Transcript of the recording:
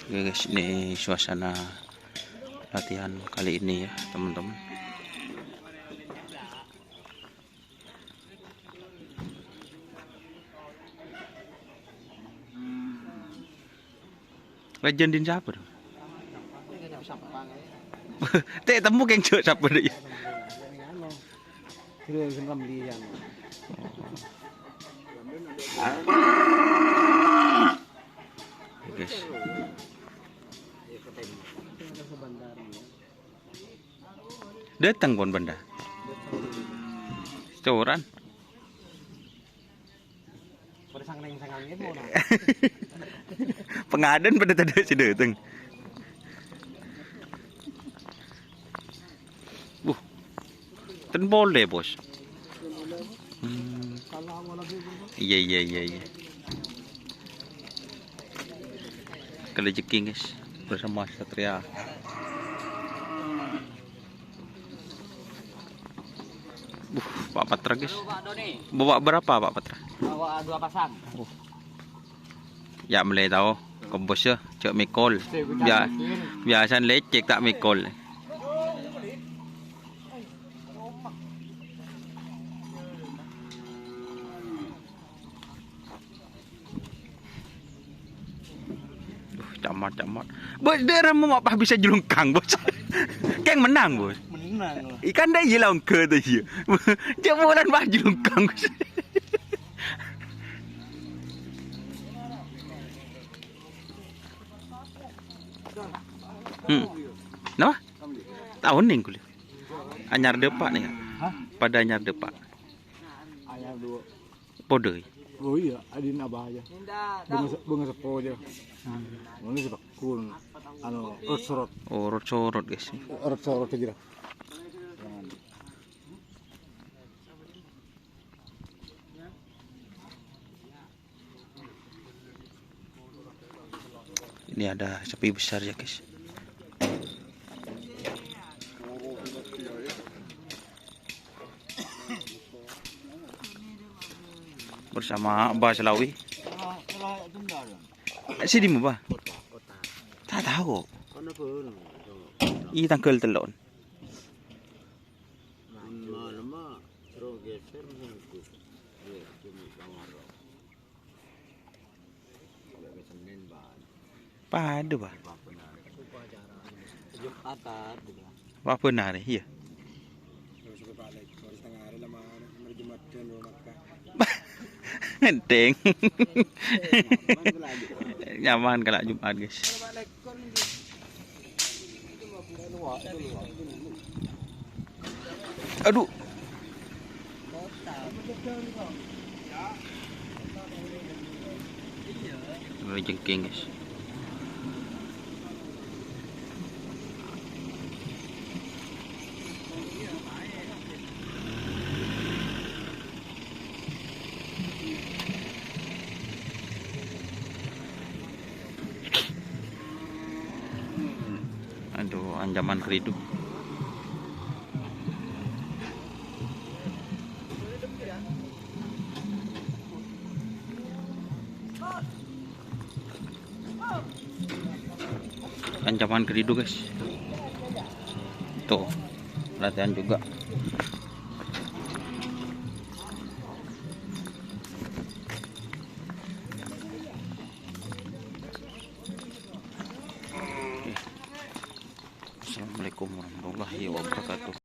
Oke guys, ini suasana latihan kali ini ya teman-teman. Legendin siapa dong? Teh temu keng cek siapa deh? Guys. Datang pun benda. Coran. Pengaden pada tadi si datang. Ten boleh bos. Iya. Kelejeki guys bersama Satria. Pak Patra guys. Bawa berapa Pak Patra? Bawa 2 pasang. Ya mulai tahu kebos ya cek mikol. Biasa lecek tak mikol. Camat. Bos daerah mau apa bisa jelungkang bos? Keng menang bos. Menang. Ikan dah hilang ke tu dia. Jamuran bah jelungkang bos. Nama? Tahun ni kuliah. Anyar depak ni. Pada anyar depak. Ayam 2. Podoi. Oh iya, adin abah aja. Bunga sepo aja. Ini sih bakul. Rot-sorot. Oh, rot-sorot guys. Rot-sorot aja. Ini ada sapi besar ya guys. Bersama Abah Selawi. Sini mu bah? Tak tahu. I tangkel telon. Padu bah. Apa benar ya? Enteng. Nyaman kalau Jumat guys. Aduh. Mulai jengking guys. Aduh, ancaman keridu. Ancaman keridu guys. Tuh, latihan juga. Assalamualaikum warahmatullahi wabarakatuh.